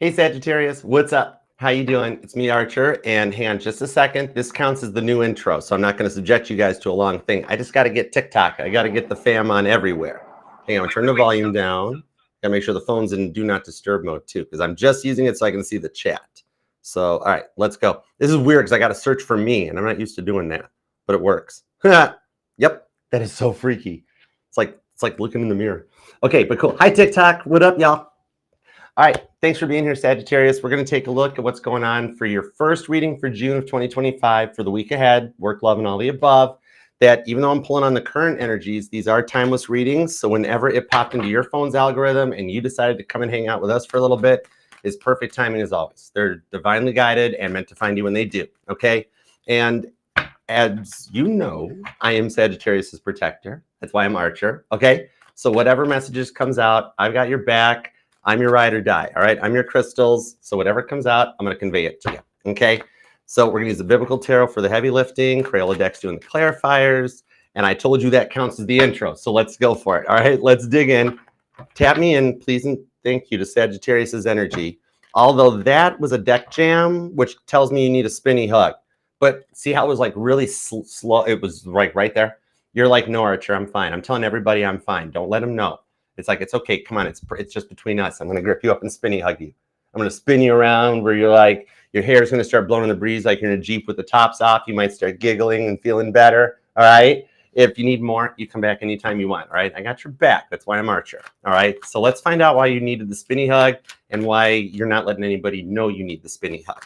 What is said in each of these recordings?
Hey Sagittarius, what's up? How you doing? It's me, Archer, and hang on just a second. This counts as the new intro, so I'm not going to subject you guys to a long thing. I just got to get TikTok. I got to get the fam on everywhere. Hang on, turn the volume down. Got to make sure the phone's in do not disturb mode too, because I'm just using it so I can see the chat. So, all right, let's go. This is weird because I got to search for me, and I'm not used to doing that, but it works. Yep, that is so freaky. It's like looking in the mirror. Okay, but cool. Hi TikTok, what up, y'all? All right, thanks for being here, Sagittarius. We're going to take a look at what's going on for your first reading for June of 2025 for the week ahead, work, love, and all the above. That even though I'm pulling on the current energies, these are timeless readings. So whenever it popped into your phone's algorithm and you decided to come and hang out with us for a little bit, is perfect timing as always. They're divinely guided and meant to find you when they do, okay? And as you know, I am Sagittarius's protector. That's why I'm Archer, okay? So whatever messages comes out, I've got your back. I'm your ride or die, all right? I'm your crystals, so whatever comes out, I'm going to convey it to you, okay? So we're going to use the Biblical Tarot for the heavy lifting, Crayola decks doing the clarifiers, and I told you that counts as the intro, so let's go for it, all right? Let's dig in. Tap me in, please, and thank you to Sagittarius's energy. Although that was a deck jam, which tells me you need a spinny hug. But see how it was like really slow? It was right there. You're like, no, Archer, I'm fine. I'm telling everybody I'm fine. Don't let them know. It's like, it's okay. Come on. It's just between us. I'm going to grip you up and spinny hug you. I'm going to spin you around where you're like, your hair is going to start blowing in the breeze like you're in a Jeep with the tops off. You might start giggling and feeling better. All right. If you need more, you come back anytime you want. All right. I got your back. That's why I'm Archer. All right. So let's find out why you needed the spinny hug and why you're not letting anybody know you need the spinny hug.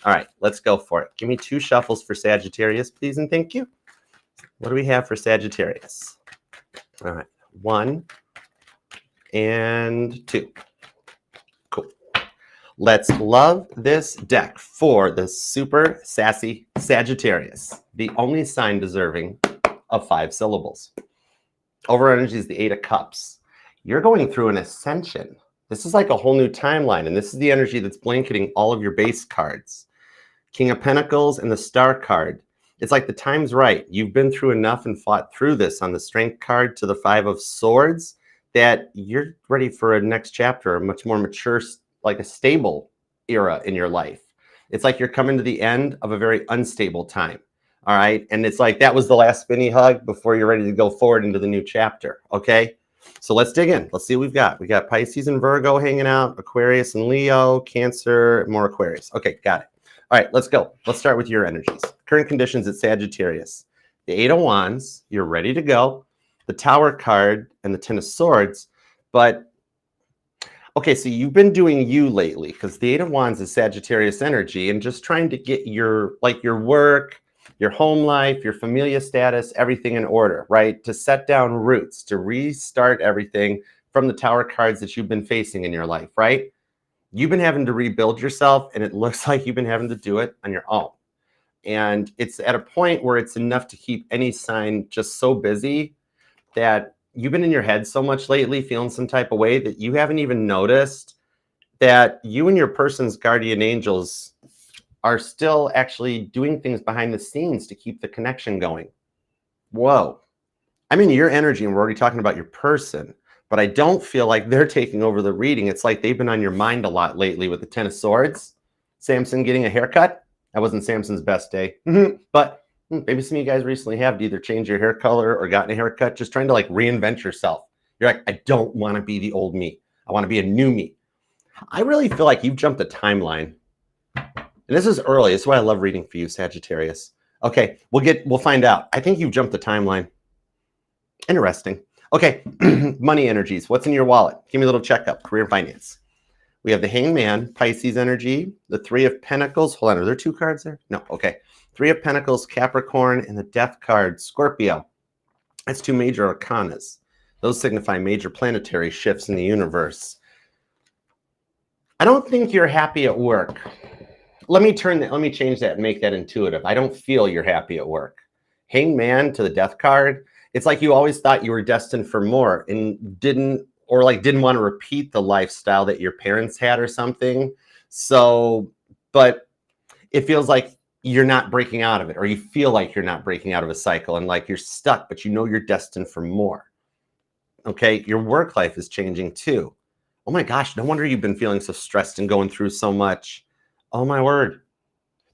All right. Let's go for it. Give me 2 shuffles for Sagittarius, please. And thank you. What do we have for Sagittarius? All right. 1 and 2. Cool. Let's love this deck for the super sassy Sagittarius, the only sign deserving of 5 syllables. Over energy is the 8 of Cups. You're going through an ascension. This is like a whole new timeline, and this is the energy that's blanketing all of your base cards. King of Pentacles and the Star card. It's like the time's right. You've been through enough and fought through this on the Strength card to the 5 of Swords that you're ready for a next chapter, a much more mature, like a stable era in your life. It's like you're coming to the end of a very unstable time. All right. And it's like that was the last spinny hug before you're ready to go forward into the new chapter. Okay. So let's dig in. Let's see what we've got. We got Pisces and Virgo hanging out, Aquarius and Leo, Cancer, more Aquarius. Okay. Got it. All right. Let's go. Let's start with your energies. Current conditions at Sagittarius. The 8 of Wands. You're ready to go. The Tower card and the 10 of Swords. But okay, so you've been doing you lately because the 8 of Wands is Sagittarius energy and just trying to get your work, your home life, your familia status, everything in order, right? To set down roots, to restart everything from the Tower cards that you've been facing in your life, right? You've been having to rebuild yourself, and it looks like you've been having to do it on your own. And it's at a point where it's enough to keep any sign just so busy that you've been in your head so much lately, feeling some type of way that you haven't even noticed that you and your person's guardian angels are still actually doing things behind the scenes to keep the connection going. Whoa. I mean, your energy, and we're already talking about your person, but I don't feel like they're taking over the reading. It's like they've been on your mind a lot lately with the 10 of Swords. Samson getting a haircut. That wasn't Samson's best day, but maybe some of you guys recently have either changed your hair color or gotten a haircut, just trying to like reinvent yourself. You're like, I don't want to be the old me. I want to be a new me. I really feel like you've jumped a timeline. And this is early. This is why I love reading for you, Sagittarius. Okay, we'll find out. I think you've jumped the timeline. Interesting. Okay, money energies. What's in your wallet? Give me a little checkup. Career and finance. We have the Hangman, Pisces energy, the 3 of Pentacles. Hold on, are there 2 cards there? No, okay. 3 of Pentacles, Capricorn, and the Death card, Scorpio. That's 2 major arcanas. Those signify major planetary shifts in the universe. I don't think you're happy at work. Let me change that and make that intuitive. I don't feel you're happy at work. Hangman to the Death card. It's like you always thought you were destined for more and didn't want to repeat the lifestyle that your parents had or something. So, but it feels like you're not breaking out of it, or you feel like you're not breaking out of a cycle and like you're stuck, but you know you're destined for more. Okay. Your work life is changing too. Oh my gosh, no wonder you've been feeling so stressed and going through so much. Oh my word.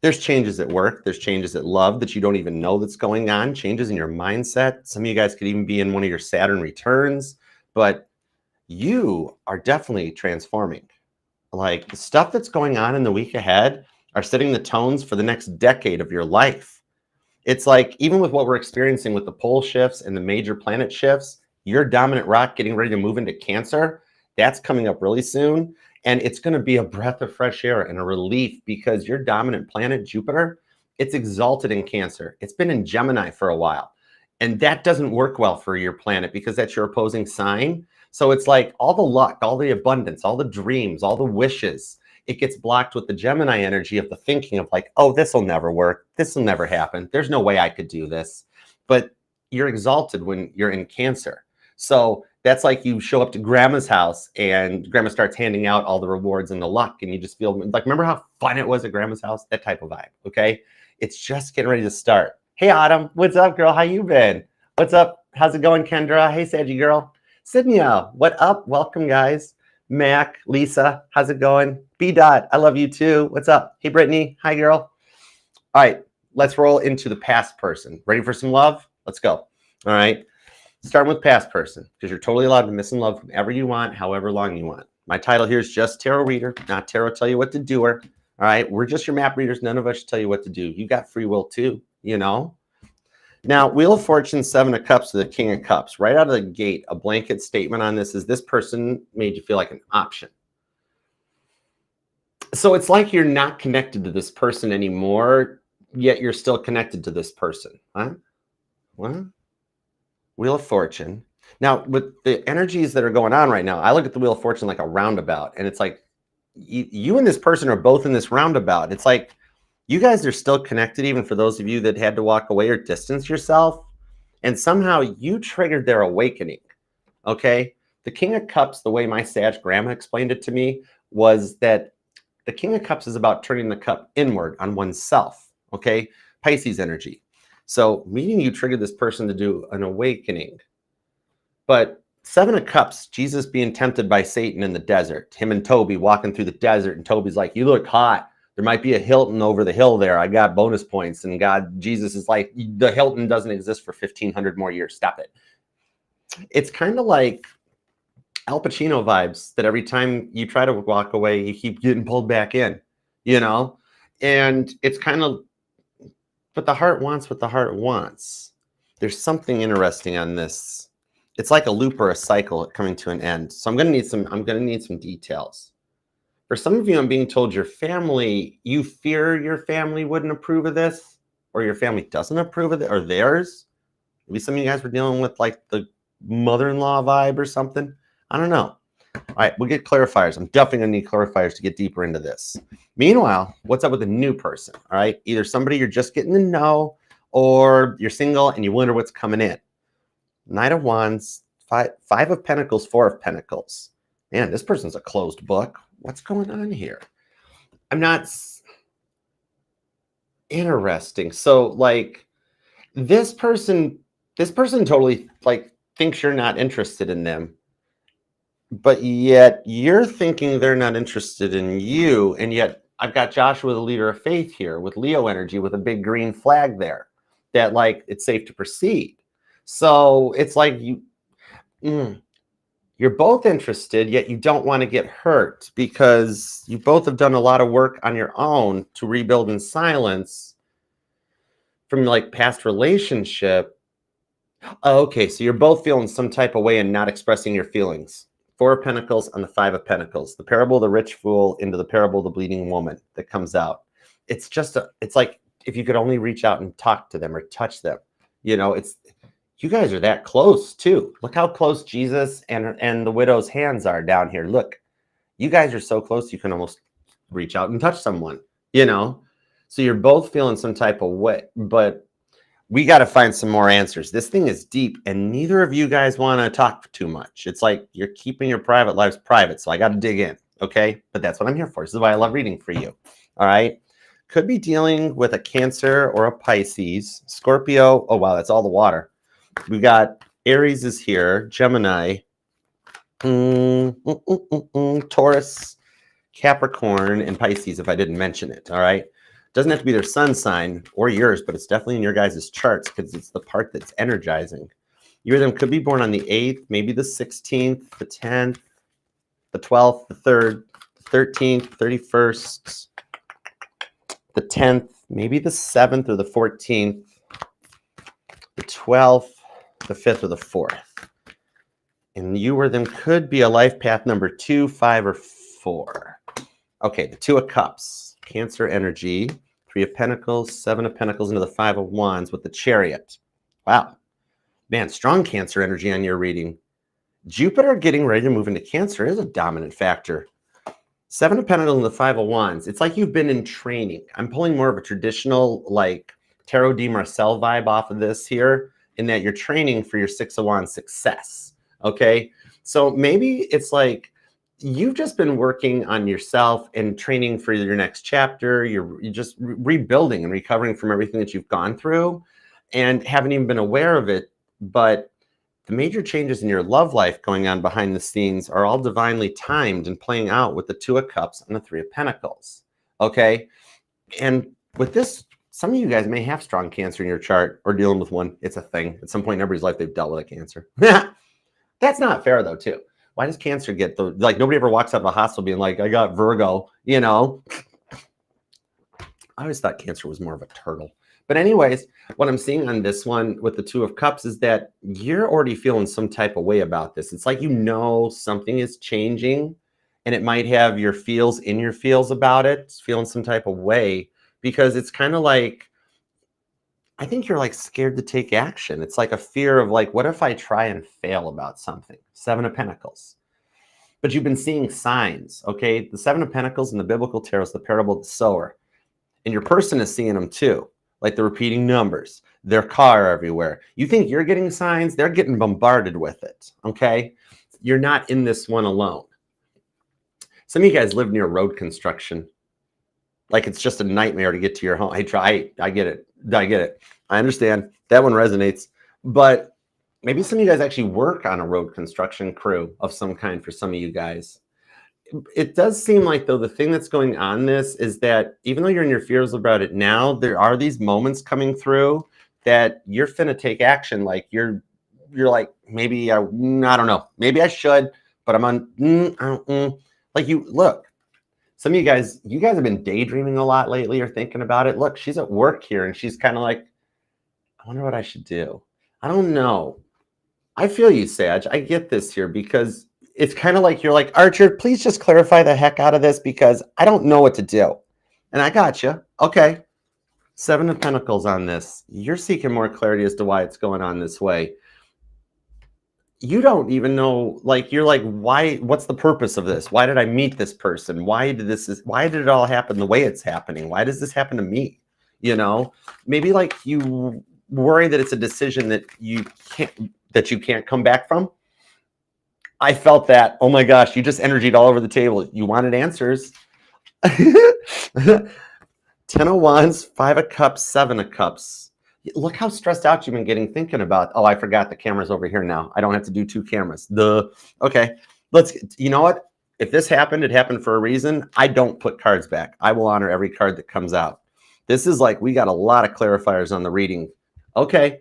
There's changes at work. There's changes at love that you don't even know that's going on. Changes in your mindset. Some of you guys could even be in one of your Saturn returns, but you are definitely transforming. Like the stuff that's going on in the week ahead are setting the tones for the next decade of your life. It's like, even with what we're experiencing with the pole shifts and the major planet shifts, your dominant rock getting ready to move into Cancer, that's coming up really soon. And it's going to be a breath of fresh air and a relief because your dominant planet, Jupiter, it's exalted in Cancer. It's been in Gemini for a while. And that doesn't work well for your planet because that's your opposing sign. So it's like all the luck, all the abundance, all the dreams, all the wishes, it gets blocked with the Gemini energy of the thinking of like, oh, this will never work. This will never happen. There's no way I could do this. But you're exalted when you're in Cancer. So that's like you show up to grandma's house and grandma starts handing out all the rewards and the luck. And you just feel like, remember how fun it was at grandma's house? That type of vibe. Okay. It's just getting ready to start. Hey, Autumn. What's up, girl? How you been? What's up? How's it going, Kendra? Hey, Saggy girl. Sydney, what up? Welcome, guys. Mac, Lisa, how's it going? B. Dot, I love you too. What's up? Hey, Brittany. Hi, girl. All right, let's roll into the past person. Ready for some love? Let's go. All right. Starting with past person, because you're totally allowed to miss in love whenever you want, however long you want. My title here is just tarot reader, not tarot tell you what to do her. All right, we're just your map readers. None of us should tell you what to do. You got free will too, you know? Now, Wheel of Fortune, 7 of Cups to the King of Cups. Right out of the gate, a blanket statement on this is this person made you feel like an option. So it's like you're not connected to this person anymore, yet you're still connected to this person. Huh? What? Wheel of Fortune. Now, with the energies that are going on right now, I look at the Wheel of Fortune like a roundabout, and it's like you and this person are both in this roundabout. It's like you guys are still connected, even for those of you that had to walk away or distance yourself. And somehow you triggered their awakening. Okay. The King of Cups, the way my Sag grandma explained it to me, was that the King of Cups is about turning the cup inward on oneself. Okay. Pisces energy. So meaning you triggered this person to do an awakening. But 7 of Cups, Jesus being tempted by Satan in the desert, him and Toby walking through the desert, and Toby's like, you look hot. There might be a Hilton over the hill there. I got bonus points. And Jesus is like, the Hilton doesn't exist for 1,500 more years. Stop it. It's kind of like Al Pacino vibes that every time you try to walk away, you keep getting pulled back in, you know? And it's kind of, but the heart wants what the heart wants. There's something interesting on this. It's like a loop or a cycle coming to an end. So I'm going to need some details. For some of you, I'm being told your family, you fear your family wouldn't approve of this, or your family doesn't approve of it, or theirs. Maybe some of you guys were dealing with like the mother-in-law vibe or something. I don't know. All right, we'll get clarifiers. I'm definitely going to need clarifiers to get deeper into this. Meanwhile, what's up with a new person? All right, either somebody you're just getting to know, or you're single and you wonder what's coming in. Knight of Wands, five of Pentacles, 4 of Pentacles. Man, this person's a closed book. What's going on here? I'm not interesting. So like this person totally like thinks you're not interested in them, but yet you're thinking they're not interested in you. And yet I've got Joshua, the leader of faith here with Leo energy with a big green flag there that like it's safe to proceed. So it's like you're both interested, yet you don't want to get hurt because you both have done a lot of work on your own to rebuild in silence from like past relationship. Oh, okay, so you're both feeling some type of way and not expressing your feelings. 4 of Pentacles on the 5 of Pentacles. The parable of the rich fool into the parable of the bleeding woman that comes out. It's just it's like if you could only reach out and talk to them or touch them. You know, you guys are that close too. Look how close Jesus and the widow's hands are down here. Look, you guys are so close you can almost reach out and touch someone, you know? So you're both feeling some type of way, but we got to find some more answers. This thing is deep and neither of you guys want to talk too much. It's like you're keeping your private lives private. So I got to dig in. Okay. But that's what I'm here for. This is why I love reading for you. All right. Could be dealing with a Cancer or a Pisces, Scorpio. Oh, wow. That's all the water. We got Aries is here, Gemini, Taurus, Capricorn, and Pisces, if I didn't mention it, all right? Doesn't have to be their sun sign or yours, but it's definitely in your guys' charts because it's the part that's energizing. You or them could be born on the 8th, maybe the 16th, the 10th, the 12th, the 3rd, the 13th, 31st, the 10th, maybe the 7th or the 14th, the 12th, the 5th, or the 4th. And you or them could be a life path number 2, 5, or 4. Okay, the 2 of Cups, Cancer energy, 3 of Pentacles, 7 of Pentacles into the 5 of Wands with the Chariot. Wow. Man, strong Cancer energy on your reading. Jupiter getting ready to move into Cancer is a dominant factor. 7 of Pentacles and the 5 of Wands. It's like you've been in training. I'm pulling more of a traditional, like, Tarot de Marcel vibe off of this here, in that you're training for your 6 of Wands success. Okay? So maybe it's like you've just been working on yourself and training for your next chapter. You're just rebuilding and recovering from everything that you've gone through and haven't even been aware of it. But the major changes in your love life going on behind the scenes are all divinely timed and playing out with the 2 of Cups and the 3 of Pentacles. Okay? And with this, some of you guys may have strong Cancer in your chart or dealing with one. It's a thing. At some point in everybody's life, they've dealt with a Cancer. That's not fair, though, too. Why does Cancer get the, like, nobody ever walks out of a hospital being like, I got Virgo, you know? I always thought Cancer was more of a turtle. But anyways, what I'm seeing on this one with the 2 of Cups is that you're already feeling some type of way about this. It's like, you know, something is changing and it might have your feels in your feels about it, feeling some type of way, because it's kind of like, I think you're like scared to take action. It's like a fear of like, what if I try and fail about something? 7 of Pentacles. But you've been seeing signs, okay? The 7 of Pentacles in the biblical tarot is the parable of the sower. And your person is seeing them too. Like the repeating numbers, their car everywhere. You think you're getting signs, they're getting bombarded with it, okay? You're not in this one alone. Some of you guys live near road construction. Like it's just a nightmare to get to your home. I get it. I understand. That one resonates. But maybe some of you guys actually work on a road construction crew of some kind for some of you guys. It does seem like, though, the thing that's going on this is that even though you're in your fears about it now, there are these moments coming through that you're finna take action. Like you're like, maybe I don't know, maybe I should, but I'm on. Like you look. Some of you guys have been daydreaming a lot lately or thinking about it. Look, she's at work here and she's kind of like, I wonder what I should do. I don't know. I feel you, Sag. I get this here because it's kind of like you're like, Archer, please just clarify the heck out of this because I don't know what to do. And I got you. Okay. 7 of Pentacles on this. You're seeking more clarity as to why it's going on this way. You don't even know, like, you're like, why, what's the purpose of this? Why did I meet this person? Why did it all happen the way it's happening? Why does this happen to me? You know, maybe like you worry that it's a decision that you can't come back from. I felt that. Oh my gosh, you just energied all over the table. You wanted answers. 10 of Wands, 5 of Cups, 7 of Cups. Look how stressed out you've been getting thinking about, oh, I forgot the camera's over here now. I don't have to do 2 cameras. Okay, you know what? If this happened, it happened for a reason. I don't put cards back. I will honor every card that comes out. This is like, we got a lot of clarifiers on the reading. Okay,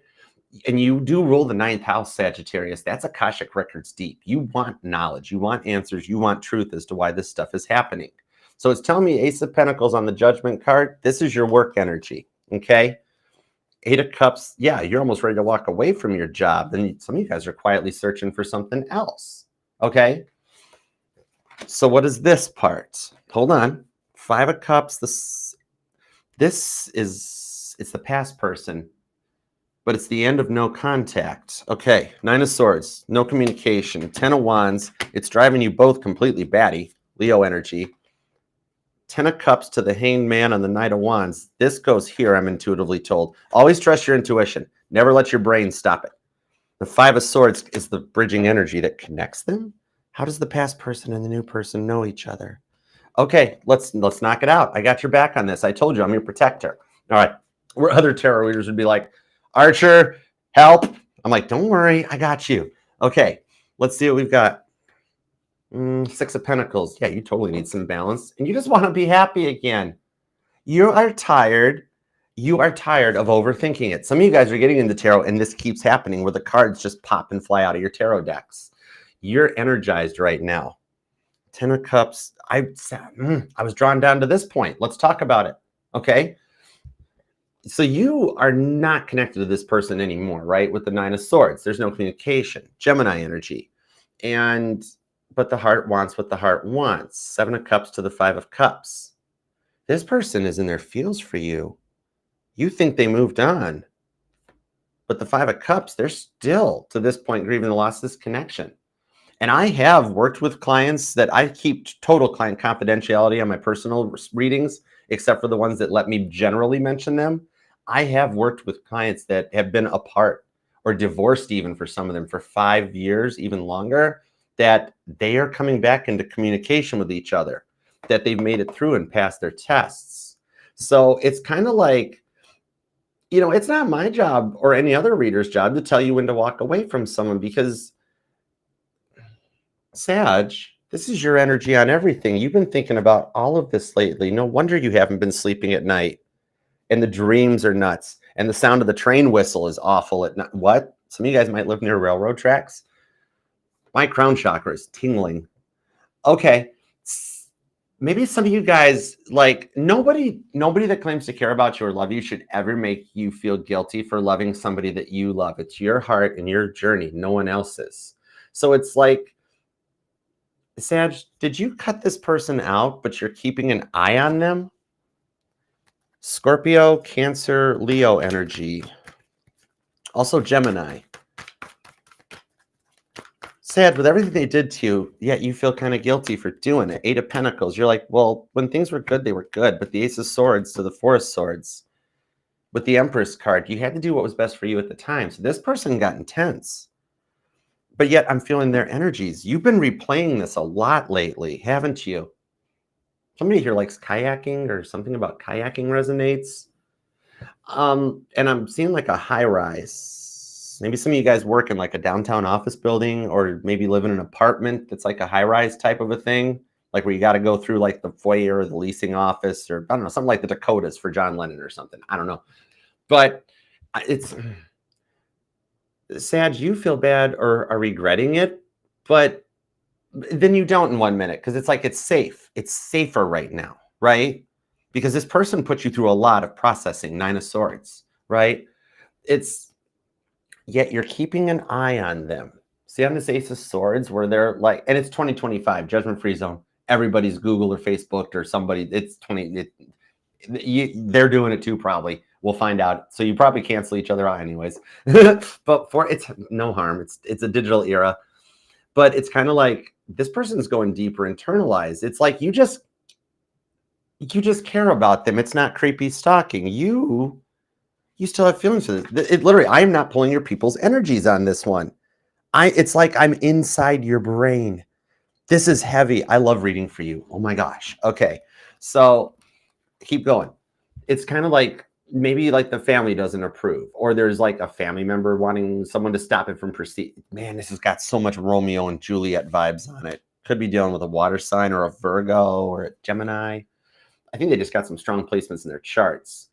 and you do rule the 9th house, Sagittarius. That's Akashic Records deep. You want knowledge. You want answers. You want truth as to why this stuff is happening. So it's telling me Ace of Pentacles on the Judgment card. This is your work energy, okay? 8 of Cups, yeah, you're almost ready to walk away from your job. And some of you guys are quietly searching for something else, okay? So what is this part? Hold on. 5 of Cups, it's the past person, but it's the end of no contact. Okay, 9 of Swords, no communication. 10 of Wands, it's driving you both completely batty, Leo energy. 10 of Cups to the Hanged Man on the Knight of Wands. This goes here, I'm intuitively told. Always trust your intuition. Never let your brain stop it. The 5 of Swords is the bridging energy that connects them. How does the past person and the new person know each other? Okay, let's knock it out. I got your back on this. I told you I'm your protector. All right, where other tarot readers would be like, Archer, help. I'm like, don't worry, I got you. Okay, let's see what we've got. Six of Pentacles. Yeah, you totally need some balance. And you just want to be happy again. You are tired. You are tired of overthinking it. Some of you guys are getting into tarot and this keeps happening where the cards just pop and fly out of your tarot decks. You're energized right now. Ten of Cups. I was drawn down to this point. Let's talk about it. Okay. So you are not connected to this person anymore, right? With the Nine of Swords, there's no communication. Gemini energy. But the heart wants what the heart wants. Seven of Cups to the Five of Cups. This person is in their feels for you. You think they moved on. But the Five of Cups, they're still, to this point, grieving the loss of this connection. And I have worked with clients that I keep total client confidentiality on my personal readings, except for the ones that let me generally mention them. I have worked with clients that have been apart or divorced even for some of them for 5 years, even longer, that they are coming back into communication with each other, that they've made it through and passed their tests. So it's kind of like, you know, it's not my job or any other reader's job to tell you when to walk away from someone, because Sag, this is your energy on everything. You've been thinking about all of this lately. No wonder you haven't been sleeping at night. And the dreams are nuts. And the sound of the train whistle is awful at night. What? Some of you guys might live near railroad tracks. My crown chakra is tingling. Okay. Maybe some of you guys, like, nobody that claims to care about you or love you should ever make you feel guilty for loving somebody that you love. It's your heart and your journey, no one else's. So it's like, Sag, did you cut this person out, but you're keeping an eye on them? Scorpio, Cancer, Leo energy. Also Gemini. Sag, with everything they did to you, yet you feel kind of guilty for doing it. Eight of Pentacles. You're like, well, when things were good, they were good. But the Ace of Swords to the Four of Swords. With the Empress card, you had to do what was best for you at the time. So this person got intense. But yet I'm feeling their energies. You've been replaying this a lot lately, haven't you? Somebody here likes kayaking, or something about kayaking resonates. And I'm seeing like a high rise. Maybe some of you guys work in like a downtown office building, or maybe live in an apartment that's like a high rise type of a thing, like where you got to go through like the foyer or the leasing office, or I don't know, something like the Dakotas for John Lennon or something. I don't know. But it's... Sag, you feel bad or are regretting it, but then you don't in 1 minute, because it's like it's safe. It's safer right now, right? Because this person put you through a lot of processing. Nine of Swords, right? It's, yet you're keeping an eye on them. See, on this Ace of Swords, where they're like, and it's 2025, judgment-free zone. Everybody's Google or Facebook or somebody. It's they're doing it too, probably. We'll find out. So you probably cancel each other out anyways. But it's no harm. It's a digital era. But it's kind of like this person's going deeper, internalized. It's like you just care about them. It's not creepy stalking. You still have feelings for this. It literally, I am not pulling your people's energies on this one. It's like I'm inside your brain. This is heavy. I love reading for you. Oh my gosh. Okay. So keep going. It's kind of like, maybe like the family doesn't approve, or there's like a family member wanting someone to stop it from proceeding. Man, this has got so much Romeo and Juliet vibes on it. Could be dealing with a water sign or a Virgo or a Gemini. I think they just got some strong placements in their charts.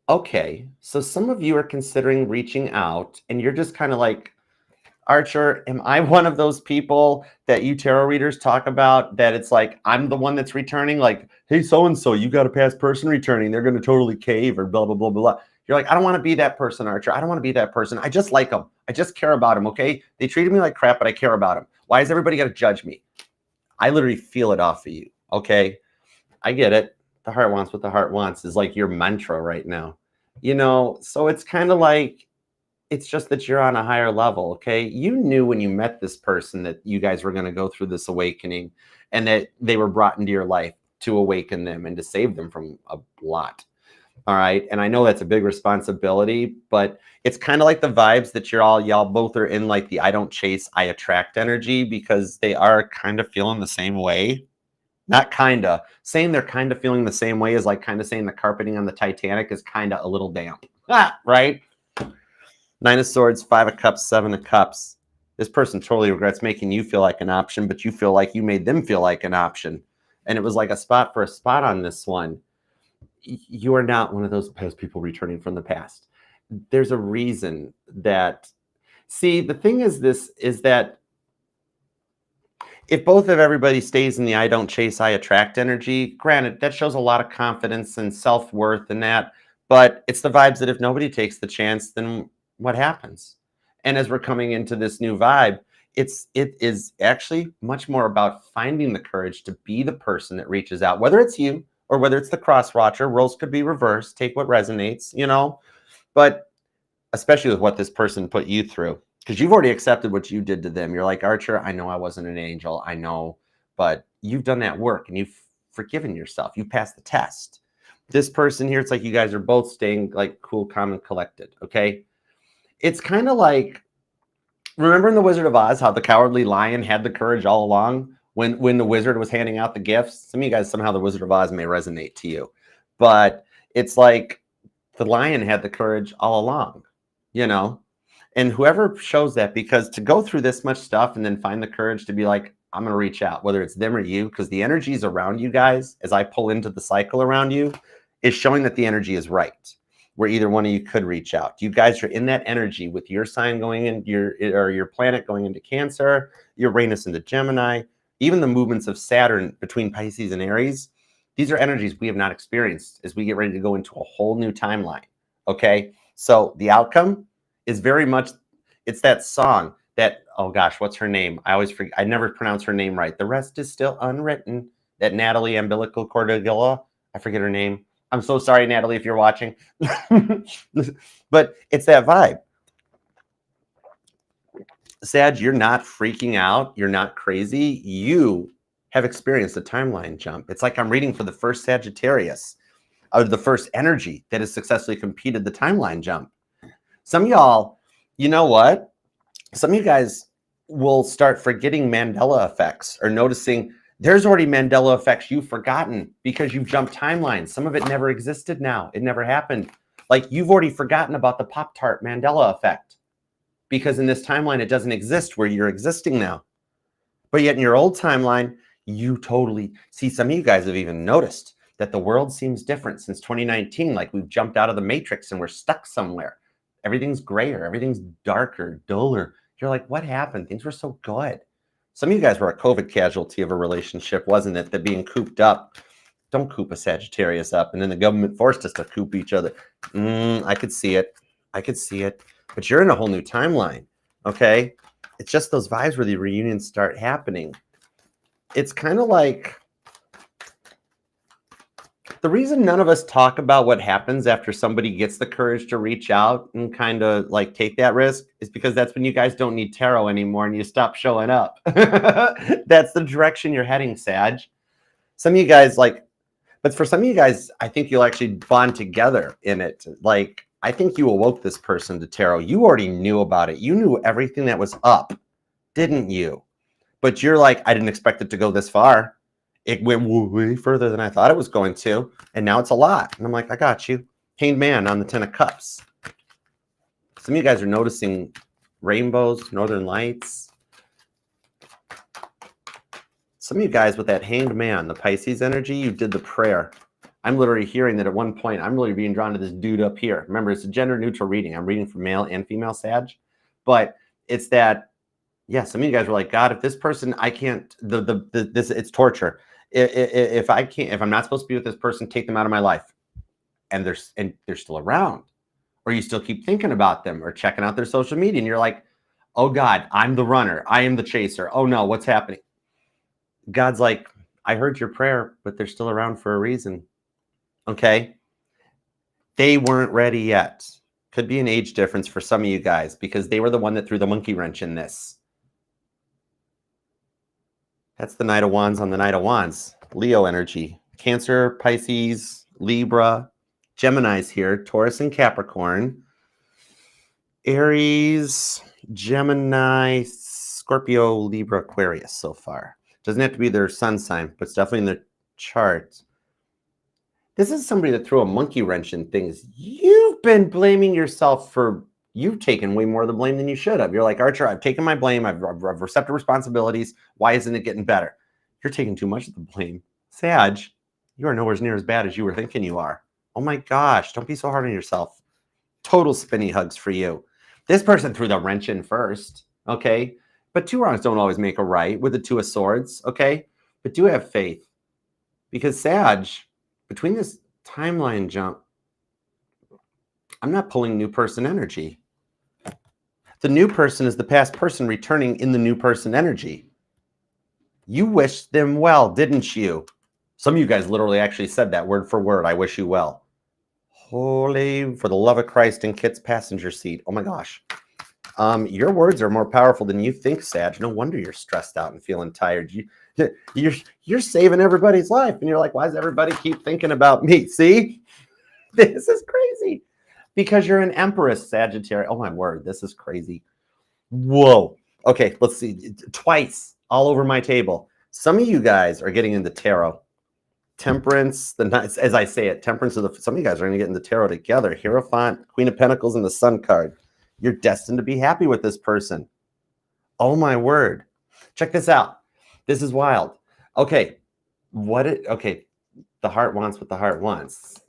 Okay, so some of you are considering reaching out, and you're just kind of like, Archer, am I one of those people that you tarot readers talk about, that it's like I'm the one that's returning? Like, hey, so-and-so, you got a past person returning. They're going to totally cave or blah, blah, blah, blah. You're like, I don't want to be that person, Archer. I don't want to be that person. I just like them. I just care about them, okay? They treated me like crap, but I care about them. Why is everybody got to judge me? I literally feel it off of you, okay? I get it. The heart wants what the heart wants is like your mantra right now. You know, so it's kind of like, it's just that you're on a higher level, okay? You knew when you met this person that you guys were going to go through this awakening, and that they were brought into your life to awaken them and to save them from a lot, all right? And I know that's a big responsibility, but it's kind of like the vibes that y'all both are in, like the I don't chase, I attract energy, because they are kind of feeling the same way. Not kind of. Saying they're kind of feeling the same way is like kind of saying the carpeting on the Titanic is kind of a little damp, right? Nine of Swords, Five of Cups, Seven of Cups. This person totally regrets making you feel like an option, but you feel like you made them feel like an option. And it was like a spot for a spot on this one. You are not one of those past people returning from the past. There's a reason that, see, the thing is this, is that if both of everybody stays in the I don't chase, I attract energy, granted, that shows a lot of confidence and self-worth and that, but it's the vibes that if nobody takes the chance, then what happens? And as we're coming into this new vibe, it is actually much more about finding the courage to be the person that reaches out, whether it's you or whether it's the cross watcher. Roles could be reversed, take what resonates, you know, but especially with what this person put you through, because you've already accepted what you did to them. You're like, Archer, I know I wasn't an angel, I know, but you've done that work and you've forgiven yourself. You passed the test. This person here, it's like you guys are both staying like cool, calm, and collected, okay? It's kind of like, remember in The Wizard of Oz, how the Cowardly Lion had the courage all along when the wizard was handing out the gifts? Some of you guys, somehow The Wizard of Oz may resonate to you, but it's like the lion had the courage all along, you know? And whoever shows that, because to go through this much stuff and then find the courage to be like, I'm going to reach out, whether it's them or you, because the energies around you guys, as I pull into the cycle around you, is showing that the energy is right, where either one of you could reach out. You guys are in that energy with your sign going in, your planet going into Cancer, Uranus into Gemini, even the movements of Saturn between Pisces and Aries. These are energies we have not experienced as we get ready to go into a whole new timeline, okay? So the outcome is very much, it's that song that, oh gosh, what's her name? I always forget, I never pronounce her name right. The rest is still unwritten. That Natalie Umbilical Cordigilla, I forget her name. I'm so sorry, Natalie, if you're watching. But it's that vibe. Sag, you're not freaking out. You're not crazy. You have experienced a timeline jump. It's like I'm reading for the first Sagittarius, or the first energy that has successfully completed the timeline jump. Some of y'all, you know what? Some of you guys will start forgetting Mandela effects or noticing there's already Mandela effects you've forgotten because you've jumped timelines. Some of it never existed now. It never happened. Like you've already forgotten about the Pop-Tart Mandela effect because in this timeline, it doesn't exist where you're existing now. But yet in your old timeline, you totally see, some of you guys have even noticed that the world seems different since 2019. Like we've jumped out of the matrix and we're stuck somewhere. Everything's grayer, everything's darker, duller. You're like, what happened? Things were so good. Some of you guys were a COVID casualty of a relationship, wasn't it? That being cooped up. Don't coop a Sagittarius up. And then the government forced us to coop each other. I could see it. I could see it. But you're in a whole new timeline, okay? It's just those vibes where the reunions start happening. It's kind of like, the reason none of us talk about what happens after somebody gets the courage to reach out and kind of like take that risk is because that's when you guys don't need tarot anymore and you stop showing up. That's the direction you're heading, Sag. Some of you guys like, but for some of you guys, I think you'll actually bond together in it. Like, I think you awoke this person to tarot. You already knew about it. You knew everything that was up, didn't you? But you're like, I didn't expect it to go this far. It went way further than I thought it was going to. And now it's a lot. And I'm like, I got you. Hanged Man on the 10 of Cups. Some of you guys are noticing rainbows, northern lights. Some of you guys with that Hanged Man, the Pisces energy, you did the prayer. I'm literally hearing that at one point, I'm really being drawn to this dude up here. Remember, it's a gender neutral reading. I'm reading for male and female Sag. But it's that, yeah, some of you guys were like, God, if this person, I can't, this, it's torture. If I can't, if I'm not supposed to be with this person, take them out of my life. And they're still around. Or you still keep thinking about them or checking out their social media. And you're like, oh God, I'm the runner. I am the chaser. Oh no, what's happening? God's like, I heard your prayer, but they're still around for a reason. Okay. They weren't ready yet. Could be an age difference for some of you guys because they were the one that threw the monkey wrench in this. That's the Knight of Wands on the Knight of Wands. Leo energy. Cancer, Pisces, Libra, Gemini's here. Taurus and Capricorn. Aries, Gemini, Scorpio, Libra, Aquarius so far. Doesn't have to be their sun sign, but it's definitely in their chart. This is somebody that threw a monkey wrench in things. You've been blaming yourself for you've taken way more of the blame than you should have. You're like, Archer, I've taken my blame. I've accepted responsibilities. Why isn't it getting better? You're taking too much of the blame. Sag, you are nowhere near as bad as you were thinking you are. Oh my gosh, don't be so hard on yourself. Total spinny hugs for you. This person threw the wrench in first, okay? But two wrongs don't always make a right with the Two of Swords, okay? But do have faith. Because Sag, between this timeline jump, I'm not pulling new person energy. The new person is the past person returning in the new person energy. You wished them well, didn't you? Some of you guys literally actually said that word for word. I wish you well. Holy, for the love of Christ in Kit's passenger seat. Oh my gosh. Your words are more powerful than you think, Sag. No wonder you're stressed out and feeling tired. You're saving everybody's life. And you're like, why does everybody keep thinking about me? See? This is crazy. Because you're an Empress, Sagittarius. Oh my word, this is crazy. Whoa. Okay, let's see. Twice all over my table. Some of you guys are getting into tarot. Temperance, as I say it, Temperance of the. Some of you guys are going to get into tarot together. Hierophant, Queen of Pentacles, and the Sun card. You're destined to be happy with this person. Oh my word. Check this out. This is wild. Okay. Okay. The heart wants what the heart wants.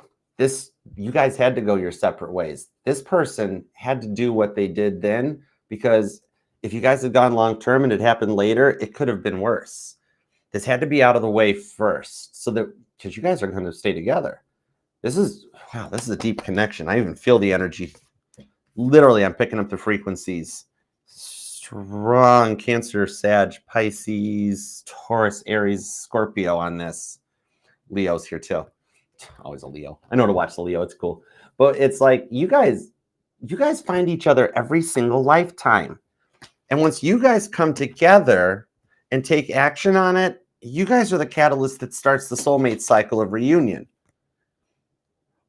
You guys had to go your separate ways. This person had to do what they did then, because if you guys had gone long term and it happened later, it could have been worse. This had to be out of the way first, so that, because you guys are going to stay together. This is a deep connection. I even feel the energy. Literally, I'm picking up the frequencies. Strong Cancer, Sag, Pisces, Taurus, Aries, Scorpio on this. Leo's here too. Always a Leo. I know to watch the Leo. It's cool. But it's like you guys find each other every single lifetime. And once you guys come together and take action on it, you guys are the catalyst that starts the soulmate cycle of reunion.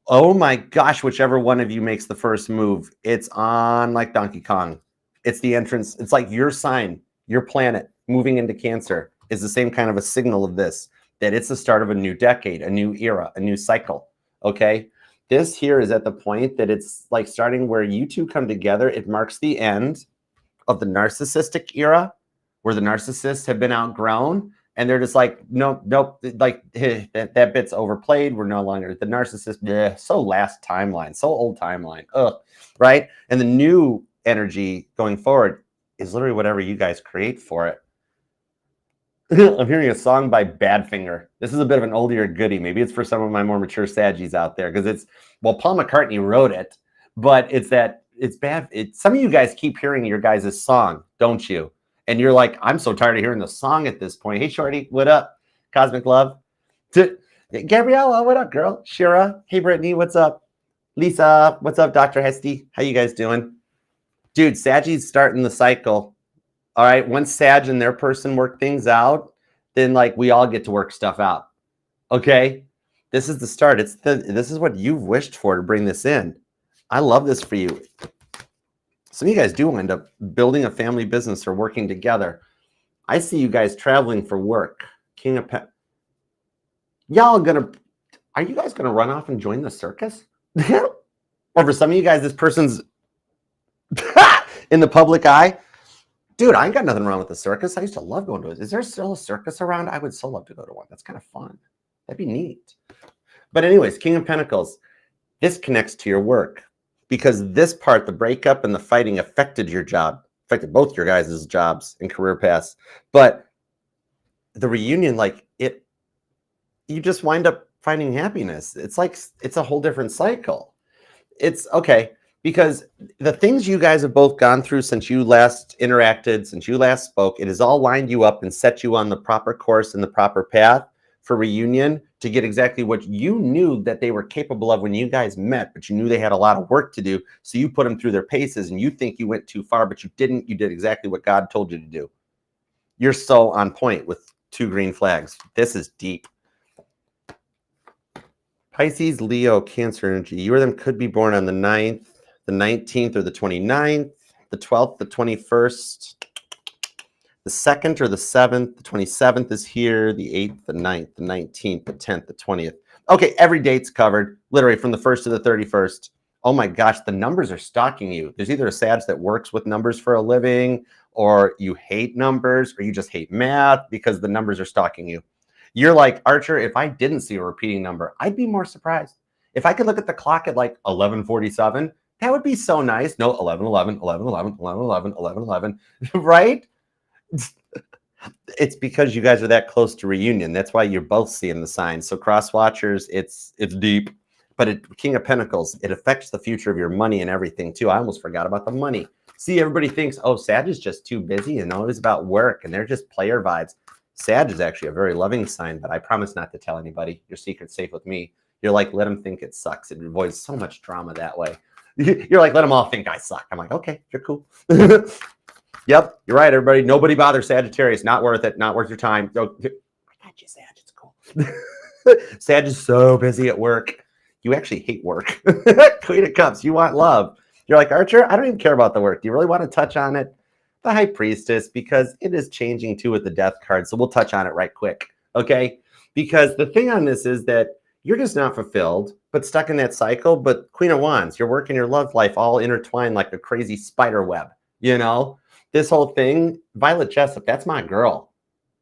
Oh my gosh, whichever one of you makes the first move, it's on like Donkey Kong. It's the entrance. It's like your sign, your planet moving into Cancer is the same kind of a signal of this, that it's the start of a new decade, a new era, a new cycle, okay? This here is at the point that it's like starting where you two come together. It marks the end of the narcissistic era, where the narcissists have been outgrown, and they're just like, nope, like that bit's overplayed. We're no longer the narcissist. Bleh, so last timeline, so old timeline, right? And the new energy going forward is literally whatever you guys create for it. I'm hearing a song by Badfinger. This is a bit of an older goodie. Maybe it's for some of my more mature Saggies out there, because Paul McCartney wrote it, but it's bad. Some of you guys keep hearing your guys' song, don't you? And you're like, I'm so tired of hearing the song at this point. Hey, Shorty, what up? Cosmic Love. Gabriella, what up, girl? Shira, hey, Brittany, what's up? Lisa, what's up, Dr. Hesty? How you guys doing? Dude, Saggie's starting the cycle. All right, once Sag and their person work things out, then like we all get to work stuff out. Okay? This is the start. This is what you've wished for to bring this in. I love this for you. Some of you guys do end up building a family business or working together. I see you guys traveling for work. King of Pet. Are you guys gonna run off and join the circus? Or for some of you guys, this person's in the public eye. Dude, I ain't got nothing wrong with the circus. I used to love going to it. Is there still a circus around? I would so love to go to one. That's kind of fun. That'd be neat. But anyways, King of Pentacles. This connects to your work, because this part, the breakup and the fighting, affected your job, affected both your guys' jobs and career paths. But the reunion, you just wind up finding happiness. It's like, it's a whole different cycle. It's okay, because the things you guys have both gone through since you last interacted, since you last spoke, it has all lined you up and set you on the proper course and the proper path for reunion, to get exactly what you knew that they were capable of when you guys met, but you knew they had a lot of work to do. So you put them through their paces, and you think you went too far, but you didn't. You did exactly what God told you to do. You're so on point with 2 green flags. This is deep. Pisces, Leo, Cancer energy. You or them could be born on the 9th, the 19th, or the 29th, the 12th, the 21st. The 2nd or the 7th, the 27th is here, the 8th, the 9th, the 19th, the 10th, the 20th. Okay, every date's covered, literally from the 1st to the 31st, oh my gosh, the numbers are stalking you. There's either a Sag that works with numbers for a living, or you hate numbers, or you just hate math because the numbers are stalking you. You're like, Archer, if I didn't see a repeating number, I'd be more surprised. If I could look at the clock at like 11:47, that would be so nice. No, 11:11, 11:11, 11:11, 11:11, right? It's because you guys are that close to reunion. That's why you're both seeing the signs. So cross watchers, it's deep. But King of Pentacles, it affects the future of your money and everything too. I almost forgot about the money. See, everybody thinks, oh, Sag is just too busy and always about work and they're just player vibes. Sag is actually a very loving sign, but I promise not to tell anybody. Your secret's safe with me. You're like, let them think it sucks. It avoids so much drama that way. You're like, let them all think I suck. I'm like, okay, you're cool. Yep, you're right, everybody. Nobody bothers Sagittarius. Not worth it. Not worth your time. I got you, Sag. It's cool. Sag is so busy at work. You actually hate work. Queen of Cups, you want love. You're like, Archer, I don't even care about the work. Do you really want to touch on it? The High Priestess, because it is changing too with the Death card. So we'll touch on it right quick, okay? Because the thing on this is that you're just not fulfilled, but stuck in that cycle. But Queen of Wands, your work and your love life all intertwined like a crazy spider web, you know? This whole thing, Violet Jessup, that's my girl.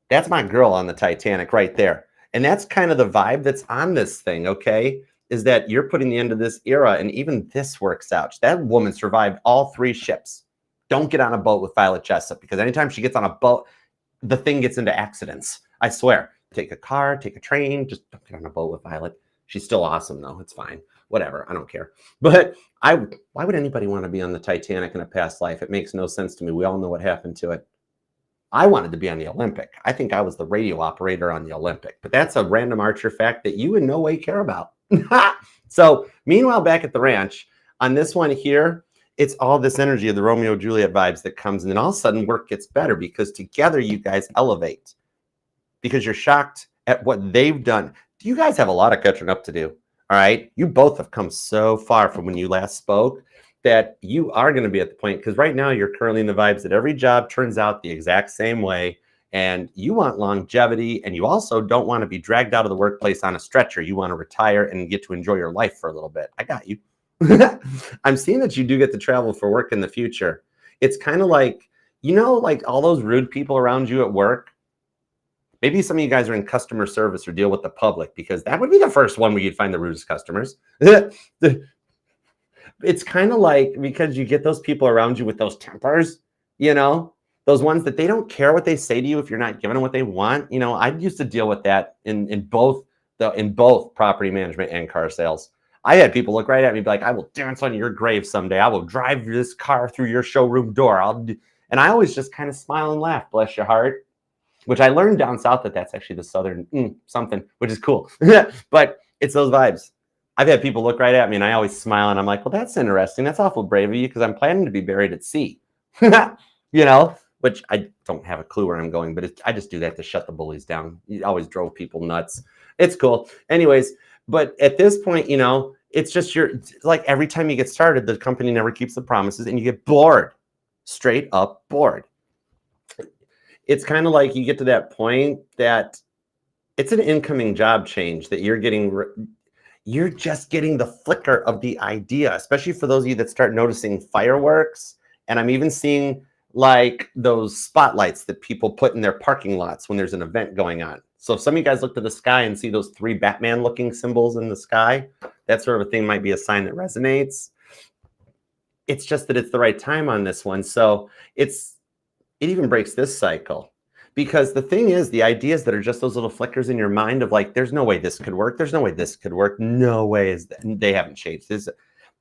That's my girl on the Titanic right there. And that's kind of the vibe that's on this thing, okay? Is that you're putting the end of this era, and even this works out. That woman survived all 3 ships. Don't get on a boat with Violet Jessup, because anytime she gets on a boat, the thing gets into accidents. I swear. Take a car, take a train, just don't get on a boat with Violet. She's still awesome, though. It's fine. Whatever. I don't care. But why would anybody want to be on the Titanic in a past life? It makes no sense to me. We all know what happened to it. I wanted to be on the Olympic. I think I was the radio operator on the Olympic. But that's a random Archer fact that you in no way care about. So, meanwhile, back at the ranch, on this one here, it's all this energy of the Romeo Juliet vibes that comes, and then all of a sudden work gets better because together you guys elevate. Because you're shocked at what they've done. You guys have a lot of catching up to do. All right. You both have come so far from when you last spoke that you are going to be at the point, because right now you're currently in the vibes that every job turns out the exact same way. And you want longevity, and you also don't want to be dragged out of the workplace on a stretcher. You want to retire and get to enjoy your life for a little bit. I got you. I'm seeing that you do get to travel for work in the future. It's kind of like, you know, like all those rude people around you at work. Maybe some of you guys are in customer service or deal with the public, because that would be the first one where you'd find the rudest customers. It's kind of like, because you get those people around you with those tempers, you know, those ones that they don't care what they say to you if you're not giving them what they want. You know, I used to deal with that in both property management and car sales. I had people look right at me and be like, I will dance on your grave someday. I will drive this car through your showroom door. And I always just kind of smile and laugh, bless your heart. Which I learned down south that's actually the southern something, which is cool. But it's those vibes. I've had people look right at me and I always smile and I'm like, well, that's interesting. That's awful brave of you, because I'm planning to be buried at sea. You know, which I don't have a clue where I'm going, but I just do that to shut the bullies down. You always drove people nuts. It's cool. Anyways, but at this point, you know, it's just like every time you get started, the company never keeps the promises and you get bored, straight up bored. It's kind of like you get to that point that it's an incoming job change that you're just getting the flicker of the idea, especially for those of you that start noticing fireworks. And I'm even seeing like those spotlights that people put in their parking lots when there's an event going on. So if some of you guys look to the sky and see those 3 Batman looking symbols in the sky, that sort of a thing might be a sign that resonates. It's just that it's the right time on this one. So it even breaks this cycle, because the thing is, the ideas that are just those little flickers in your mind of like, there's no way this could work. There's no way this could work. No way they haven't changed.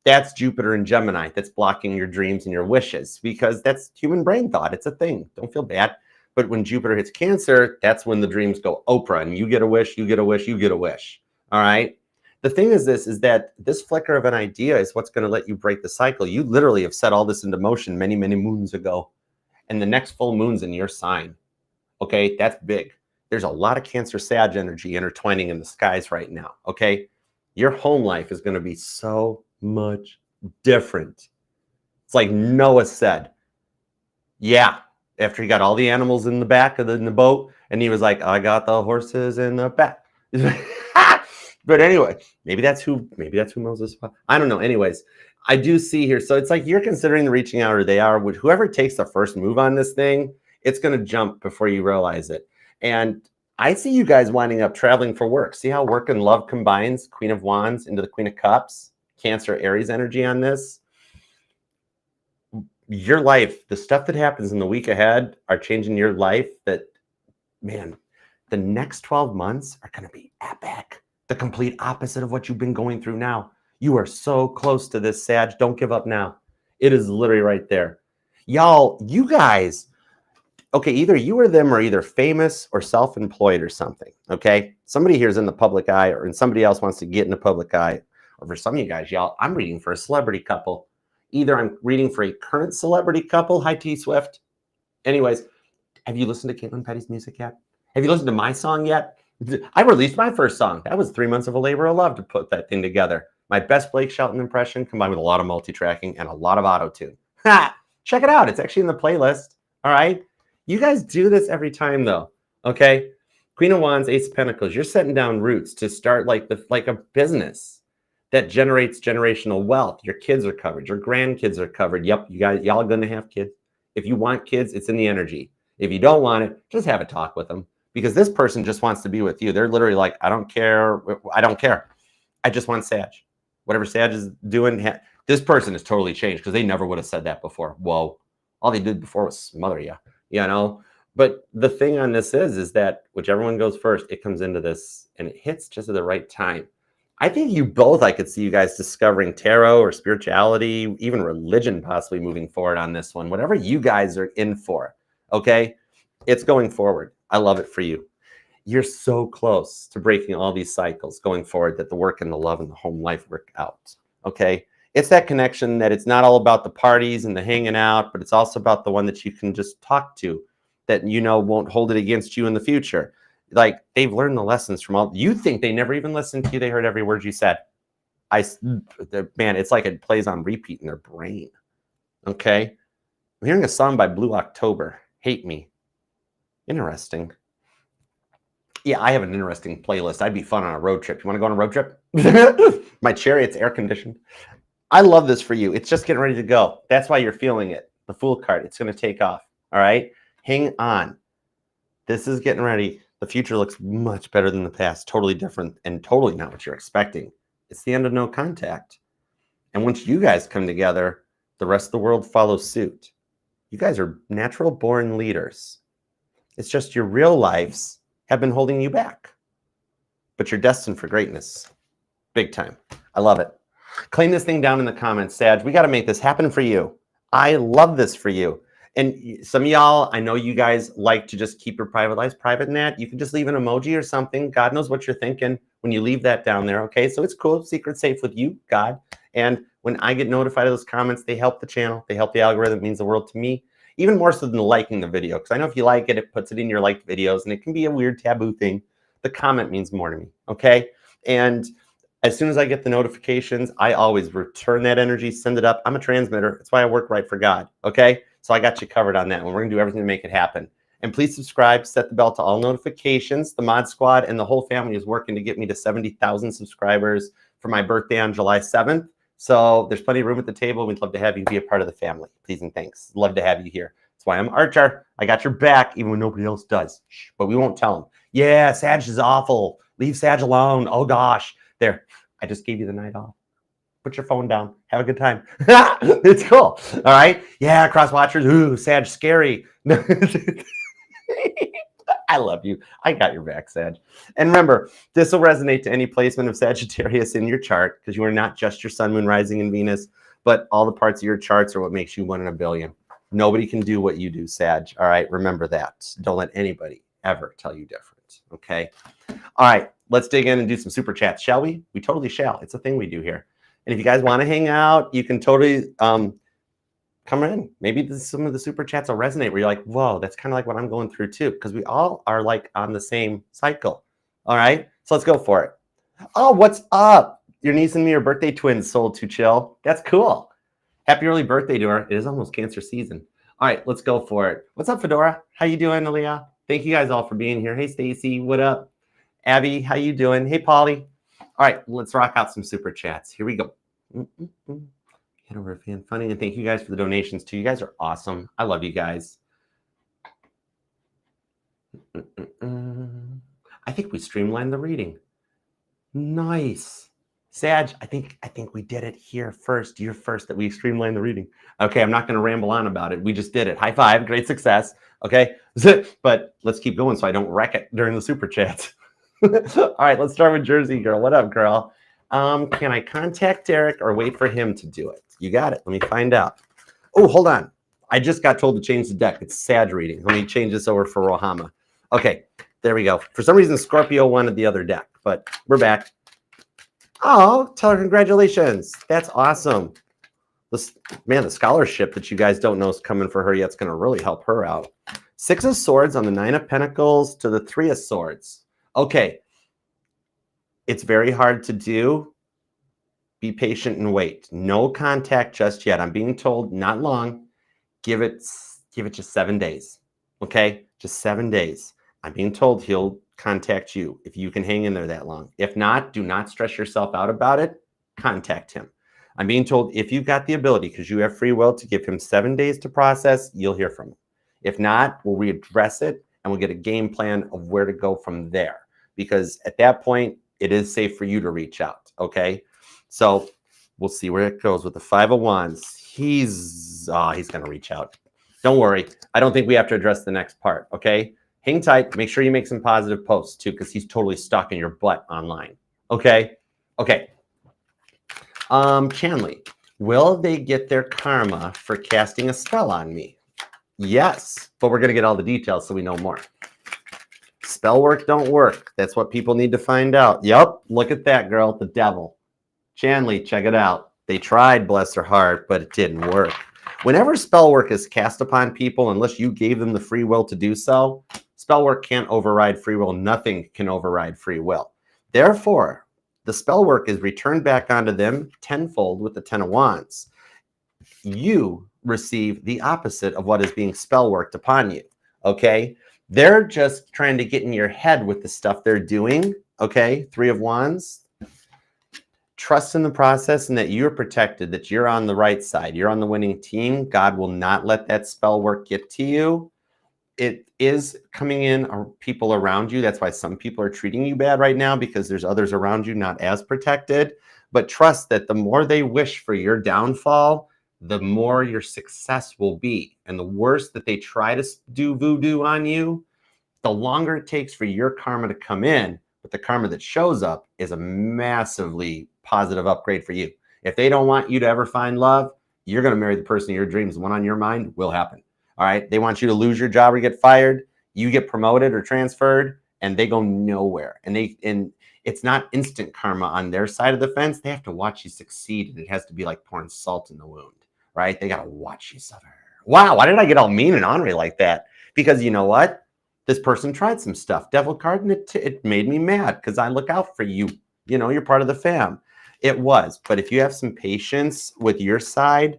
That's Jupiter and Gemini. That's blocking your dreams and your wishes, because that's human brain thought. It's a thing. Don't feel bad. But when Jupiter hits Cancer, that's when the dreams go Oprah, and you get a wish, you get a wish, you get a wish. All right. The thing is that this flicker of an idea is what's going to let you break the cycle. You literally have set all this into motion many, many moons ago. And the next full moon's in your sign. Okay, that's big. There's a lot of Cancer Sag energy intertwining in the skies right now. Okay, your home life is going to be so much different. It's like Noah said, yeah, after he got all the animals in the back of the boat, and he was like, I got the horses in the back. But anyway, maybe that's who Moses was. I don't know. Anyways, I do see here. So it's like you're considering the reaching out, or they are. Whoever takes the first move on this thing, it's going to jump before you realize it. And I see you guys winding up traveling for work. See how work and love combines? Queen of Wands into the Queen of Cups, Cancer, Aries energy on this. Your life, the stuff that happens in the week ahead are changing your life. That, man, the next 12 months are going to be epic. The complete opposite of what you've been going through now. You are so close to this, Sag. Don't give up now. It is literally right there. Y'all, you guys, okay, either you or them are either famous or self-employed or something, okay? Somebody here is in the public eye, or somebody else wants to get in the public eye. Or for some of you guys, y'all, I'm reading for a celebrity couple. Either I'm reading for a current celebrity couple. Hi, T Swift. Anyways, have you listened to Caitlin Petty's music yet? Have you listened to my song yet? I released my first song. That was 3 months of a labor of love to put that thing together. My best Blake Shelton impression combined with a lot of multi-tracking and a lot of auto-tune. Ha! Check it out. It's actually in the playlist. All right. You guys do this every time though. Okay. Queen of Wands, Ace of Pentacles. You're setting down roots to start like a business that generates generational wealth. Your kids are covered. Your grandkids are covered. Yep. Y'all gonna have kids. If you want kids, it's in the energy. If you don't want it, just have a talk with them, because this person just wants to be with you. They're literally like, I don't care. I don't care. I just want Sag. Whatever Sag is doing, this person has totally changed, because they never would have said that before. Whoa. All they did before was smother you, you know? But the thing on this is that whichever one goes first, it comes into this and it hits just at the right time. I think you both, I could see you guys discovering tarot or spirituality, even religion possibly moving forward on this one. Whatever you guys are in for, okay? It's going forward. I love it for you. You're so close to breaking all these cycles going forward, that the work and the love and the home life work out, okay? It's that connection that it's not all about the parties and the hanging out, but it's also about the one that you can just talk to, that you know won't hold it against you in the future. Like, they've learned the lessons from all. You think they never even listened to you. They heard every word you said. Man, it's like it plays on repeat in their brain. Okay. I'm hearing a song by Blue October. Hate Me. Interesting. Yeah, I have an interesting playlist. I'd be fun on a road trip. You want to go on a road trip? My Chariot's air conditioned. I love this for you. It's just getting ready to go. That's why you're feeling it. The Fool card. It's going to take off. All right. Hang on. This is getting ready. The future looks much better than the past. Totally different and totally not what you're expecting. It's the end of no contact. And once you guys come together, the rest of the world follows suit. You guys are natural born leaders. It's just your real lives have been holding you back. But you're destined for greatness. Big time. I love it. Claim this thing down in the comments, Sag. We got to make this happen for you. I love this for you. And some of y'all, I know you guys like to just keep your private lives private in that. You can just leave an emoji or something. God knows what you're thinking when you leave that down there. Okay, so it's cool. Secret safe with you, God. And when I get notified of those comments, they help the channel. They help the algorithm. It means the world to me. Even more so than liking the video. Because I know if you like it, it puts it in your liked videos. And it can be a weird taboo thing. The comment means more to me. Okay. And as soon as I get the notifications, I always return that energy, send it up. I'm a transmitter. That's why I work right for God. Okay. So I got you covered on that one. We're going to do everything to make it happen. And please subscribe, set the bell to all notifications. The Mod Squad and the whole family is working to get me to 70,000 subscribers for my birthday on July 7th. So there's plenty of room at the table. We'd love to have you be a part of the family. Please and thanks. Love to have you here. That's why I'm Archer. I got your back, even when nobody else does. Shh, but we won't tell them. Yeah, Sag is awful. Leave Sag alone. Oh, gosh. There. I just gave you the night off. Put your phone down. Have a good time. It's cool. All right. Yeah, cross watchers. Ooh, Sag, scary. I love you. I got your back, Sag. And remember, this will resonate to any placement of Sagittarius in your chart, because you are not just your sun, moon, rising, and Venus, but all the parts of your charts are what makes you 1 in a billion. Nobody can do what you do, Sag. All right. Remember that. Don't let anybody ever tell you different. Okay. All right. Let's dig in and do some super chats, shall we? We totally shall. It's a thing we do here. And if you guys want to hang out, you can totally come in. Maybe some of the super chats will resonate where you're like, whoa, that's kind of like what I'm going through too. Because we all are like on the same cycle. All right. So let's go for it. Oh, what's up? Your niece and me are birthday twins, Soul to Chill. That's cool. Happy early birthday to her. It is almost Cancer season. All right, let's go for it. What's up, Fedora? How you doing, Aaliyah? Thank you guys all for being here. Hey, Stacy, what up? Abby, how you doing? Hey, Polly. All right, let's rock out some super chats. Here we go. Head over to Fan Funny. And thank you guys for the donations too. You guys are awesome. I love you guys. I think we streamlined the reading. Nice. Sag, I think we did it here first. You're first that we streamlined the reading. Okay, I'm not going to ramble on about it. We just did it. High five. Great success. Okay, but let's keep going so I don't wreck it during the super chats. All right, let's start with Jersey Girl. What up, girl? Can I contact Derek or wait for him to do it? You got it. Let me find out. Oh, hold on. I just got told to change the deck. It's Sag reading. Let me change this over for Rohama. Okay, there we go. For some reason, Scorpio wanted the other deck, but we're back. Oh, tell her congratulations. That's awesome. Man, the scholarship that you guys don't know is coming for her yet. It's going to really help her out. 6 of Swords on the 9 of Pentacles to the 3 of Swords. Okay. It's very hard to do. Be patient and wait. No contact just yet. I'm being told not long. Give it just 7 days. Okay? Just 7 days. I'm being told he'll contact you if you can hang in there that long. If not, do not stress yourself out about it. Contact him. I'm being told if you've got the ability, because you have free will, to give him 7 days to process, you'll hear from him. If not, we'll readdress it and we'll get a game plan of where to go from there. Because at that point, it is safe for you to reach out. Okay? So we'll see where it goes with the 5 of Wands. He's going to reach out. Don't worry. I don't think we have to address the next part. Okay? Hang tight. Make sure you make some positive posts too, because he's totally stuck in your butt online. Okay? Okay. Chanley, will they get their karma for casting a spell on me? Yes, but we're going to get all the details so we know more. Spell work don't work. That's what people need to find out. Yep, look at that, girl, the devil. Chanley, check it out. They tried, bless their heart, but it didn't work. Whenever spell work is cast upon people, unless you gave them the free will to do so, spell work can't override free will. Nothing can override free will. Therefore, the spell work is returned back onto them tenfold with the 10 of Wands. You receive the opposite of what is being spell worked upon you. Okay? They're just trying to get in your head with the stuff they're doing. Okay? 3 of Wands. Trust in the process and that you're protected, that you're on the right side. You're on the winning team. God will not let that spell work get to you. It is coming in people around you. That's why some people are treating you bad right now, because there's others around you not as protected. But trust that the more they wish for your downfall, the more your success will be. And the worse that they try to do voodoo on you, the longer it takes for your karma to come in. But the karma that shows up is a massively positive upgrade for you. If they don't want you to ever find love, you're going to marry the person of your dreams. The one on your mind will happen. All right. They want you to lose your job or get fired. You get promoted or transferred and they go nowhere. And it's not instant karma on their side of the fence. They have to watch you succeed. And it has to be like pouring salt in the wound, right? They got to watch you suffer. Wow. Why did I get all mean and ornery like that? Because you know what? This person tried some stuff. Devil card, and it made me mad because I look out for you. You know, you're part of the fam. It was. But if you have some patience with your side,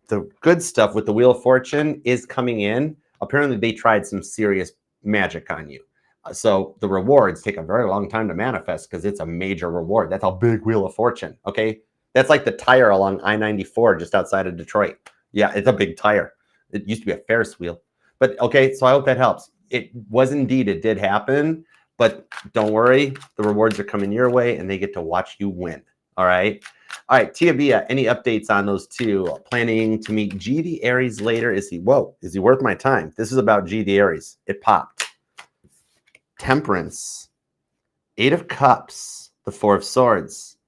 the good stuff with the Wheel of Fortune is coming in. Apparently, they tried some serious magic on you. So the rewards take a very long time to manifest because it's a major reward. That's a big Wheel of Fortune, okay? That's like the tire along I-94 just outside of Detroit. Yeah, it's a big tire. It used to be a Ferris wheel. But, okay, so I hope that helps. It was indeed, it did happen. But don't worry, the rewards are coming your way and they get to watch you win, all right? All right, Tia Bia, any updates on those two? Planning to meet G the Aries later. Is he worth my time? This is about G the Aries. It popped. Temperance. 8 of Cups. The 4 of Swords.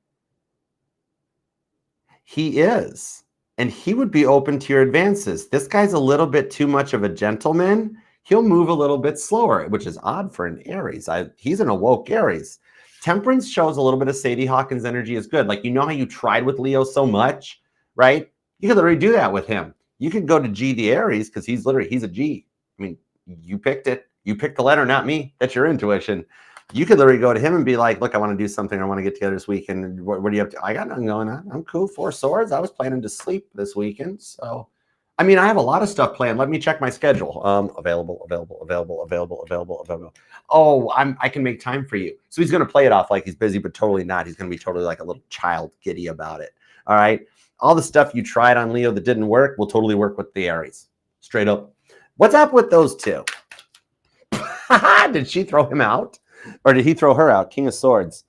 He is. And he would be open to your advances. This guy's a little bit too much of a gentleman. He'll move a little bit slower, which is odd for an Aries. He's an awoke Aries. Temperance shows a little bit of Sadie Hawkins energy is good. Like, you know how you tried with Leo so much, right? You could literally do that with him. You could go to G the Aries because he's a G. I mean, you picked it. You picked the letter, not me. That's your intuition. You could literally go to him and be like, look, I want to do something. I want to get together this weekend. What are you up to? I got nothing going on. I'm cool. 4 swords. I was planning to sleep this weekend. So, I mean, I have a lot of stuff planned. Let me check my schedule. Available. Oh, I can make time for you. So he's going to play it off like he's busy, but totally not. He's going to be totally like a little child giddy about it. All right. All the stuff you tried on Leo that didn't work will totally work with the Aries. Straight up. What's up with those two? Did she throw him out? Or did he throw her out? King of Swords.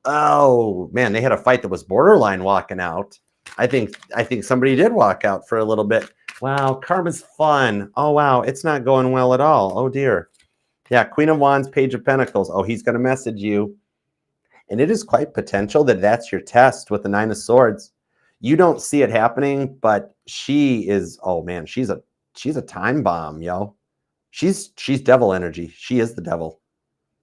Oh, man, they had a fight that was borderline walking out. I think somebody did walk out for a little bit. Wow, karma's fun. Oh, wow, it's not going well at all. Oh, dear. Yeah, Queen of Wands, Page of Pentacles. Oh, he's going to message you. And it is quite potential that that's your test with the Nine of Swords. You don't see it happening, but she is, oh, man, she's a time bomb, yo. She's devil energy. She is the devil.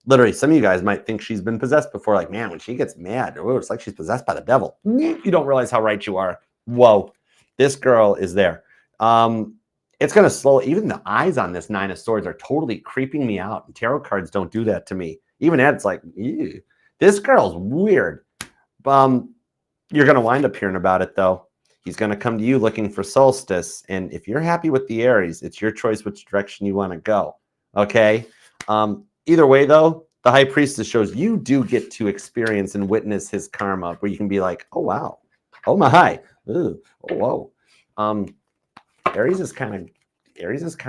Literally, some of you guys might think she's been possessed before. Like, man, when she gets mad, oh, it's like she's possessed by the devil. You don't realize how right you are. Whoa, this girl is there. It's going to slow. Even the eyes on this Nine of Swords are totally creeping me out. And tarot cards don't do that to me. Even Ed's like, ew. This girl's weird. You're going to wind up hearing about it, though. He's going to come to you looking for solstice. And if you're happy with the Aries, it's your choice which direction you want to go. Okay? Either way, though, the High Priestess shows you do get to experience and witness his karma, where you can be like, oh, wow. Oh, my. Ooh. Oh, whoa. Aries is kind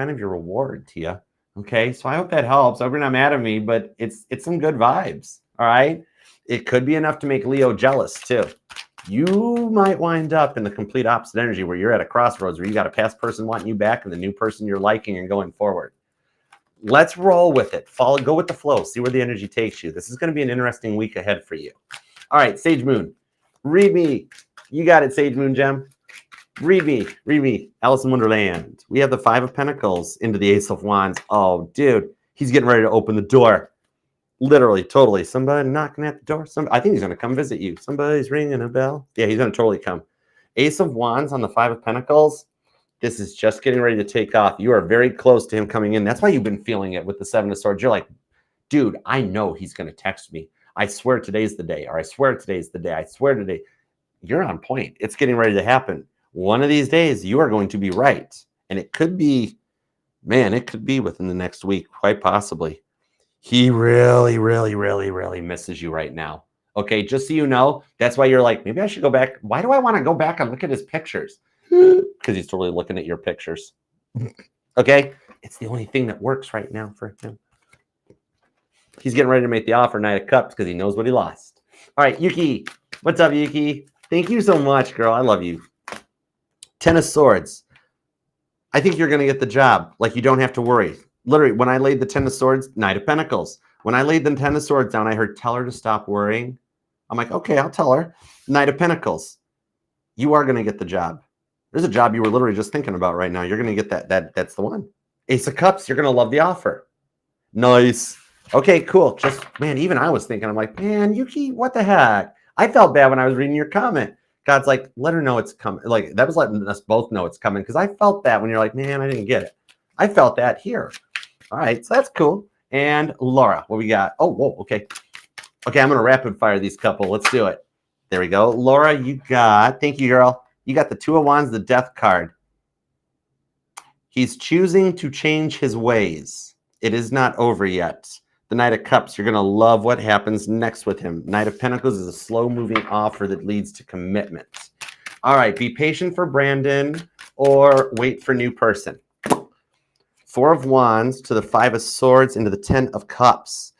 of your reward, Tia. Okay? So I hope that helps. I hope you're not mad at me, but it's some good vibes. All right? It could be enough to make Leo jealous, too. You might wind up in the complete opposite energy where you're at a crossroads where you got a past person wanting you back and the new person you're liking and going forward. Let's roll with it. Go with the flow. See where the energy takes you. This is going to be an interesting week ahead for you. All right, Sage Moon. Read me. You got it, Sage Moon Gem. Read me. Read me. Alice in Wonderland. We have the Five of Pentacles into the Ace of Wands. Oh, dude. He's getting ready to open the door. Literally, totally. Somebody knocking at the door. I think he's going to come visit you. Somebody's ringing a bell. Yeah, he's going to totally come. Ace of Wands on the Five of Pentacles. This is just getting ready to take off. You are very close to him coming in. That's why you've been feeling it with the Seven of Swords. You're like, dude, I know he's going to text me. I swear today's the day. Or I swear today's the day. I swear today. You're on point. It's getting ready to happen. One of these days, you are going to be right. And it could be, man, it could be within the next week, quite possibly. He really, really, really, really misses you right now. Okay, just so you know, that's why you're like, maybe I should go back. Why do I want to go back and look at his pictures? Because he's totally looking at your pictures. Okay, it's the only thing that works right now for him. He's getting ready to make the offer, Knight of Cups, because he knows what he lost. All right, Yuki. What's up, Yuki? Thank you so much, girl. I love you. Ten of Swords. I think you're going to get the job. Like, you don't have to worry. Literally, when I laid the Ten of Swords, Knight of Pentacles. When I laid the Ten of Swords down, I heard, tell her to stop worrying. I'm like, okay, I'll tell her. Knight of Pentacles. You are going to get the job. There's a job you were literally just thinking about right now. You're going to get that's the one. Ace of Cups, you're going to love the offer. Nice. Okay, cool. Just, man, even I was thinking, I'm like, man, Yuki, what the heck? I felt bad when I was reading your comment. God's like, let her know it's coming. Like, that was letting us both know it's coming, because I felt that when you're like, man, I didn't get it. I felt that here. All right, so that's cool. And Laura, what we got? Oh, whoa, okay. Okay, I'm going to rapid fire these couple. Let's do it. There we go. Laura, you got, thank you, girl. You got the Two of Wands, the Death card. He's choosing to change his ways. It is not over yet. The Knight of Cups, you're going to love what happens next with him. Knight of Pentacles is a slow-moving offer that leads to commitment. All right, be patient for Brandon or wait for new person. Four of Wands to the Five of Swords into the Ten of Cups.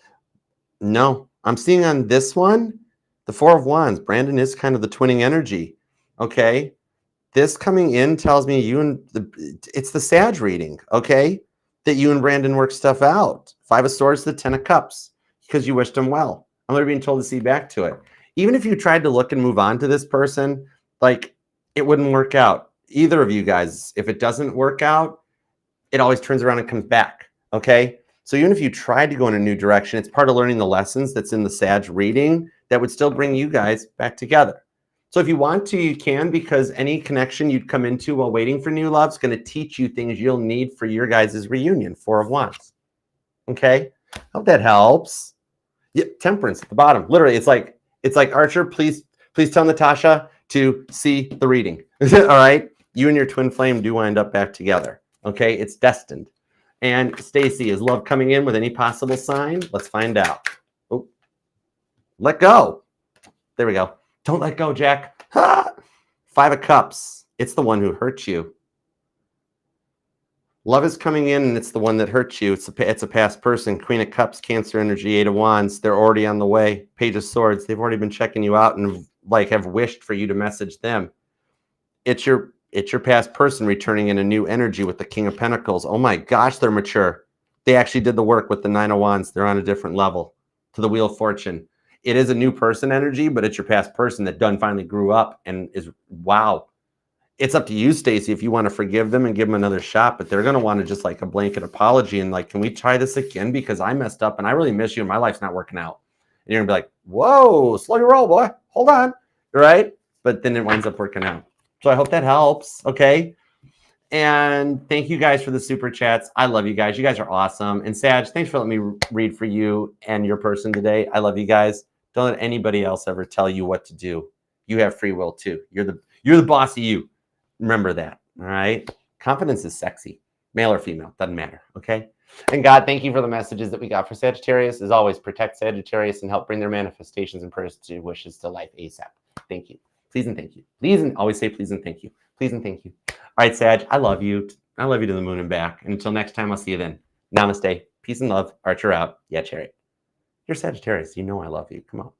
No, I'm seeing on this one, the Four of Wands. Brandon is kind of the twinning energy. Okay, this coming in tells me it's the Sag reading. Okay, that you and Brandon work stuff out. Five of Swords to the Ten of Cups because you wished him well. I'm literally being told to see back to it. Even if you tried to look and move on to this person, like, it wouldn't work out. Either of you guys, if it doesn't work out, it always turns around and comes back, okay? So even if you tried to go in a new direction, it's part of learning the lessons that's in the Sag reading that would still bring you guys back together. So if you want to, you can, because any connection you'd come into while waiting for new love is going to teach you things you'll need for your guys' reunion. Four of Wands, okay? Hope that helps. Yeah, Temperance at the bottom. Literally, it's like Archer, please tell Natasha to see the reading. All right? You and your twin flame do wind up back together. Okay, it's destined. And Stacy, is love coming in with any possible sign? Let's find out. Oh, let go. There we go. Don't let go, Jack. Ha! Five of Cups. It's the one who hurt you. Love is coming in, and it's the one that hurts you. It's a past person. Queen of Cups, Cancer energy, Eight of Wands. They're already on the way. Page of Swords. They've already been checking you out and like have wished for you to message them. It's your past person returning in a new energy with the King of Pentacles. Oh my gosh, they're mature. They actually did the work with the Nine of Wands. They're on a different level to the Wheel of Fortune. It is a new person energy, but it's your past person that done finally grew up and is, wow. It's up to you, Stacey, if you want to forgive them and give them another shot, but they're going to want to just like a blanket apology and like, can we try this again? Because I messed up and I really miss you and my life's not working out. And you're going to be like, whoa, slow your roll, boy. Hold on. Right? But then it winds up working out. So I hope that helps. Okay. And thank you guys for the super chats. I love you guys. You guys are awesome. And Sag, thanks for letting me read for you and your person today. I love you guys. Don't let anybody else ever tell you what to do. You have free will too. You're the boss of you. Remember that. All right. Confidence is sexy, male or female, doesn't matter. Okay. And God, thank you for the messages that we got for Sagittarius. As always, protect Sagittarius and help bring their manifestations and personal wishes to life ASAP. Thank you. Please and thank you. Please and always say please and thank you. Please and thank you. All right, Sag, I love you. I love you to the moon and back. And until next time, I'll see you then. Namaste. Peace and love. Archer out. Yeah, Chariot. You're Sagittarius. You know I love you. Come on.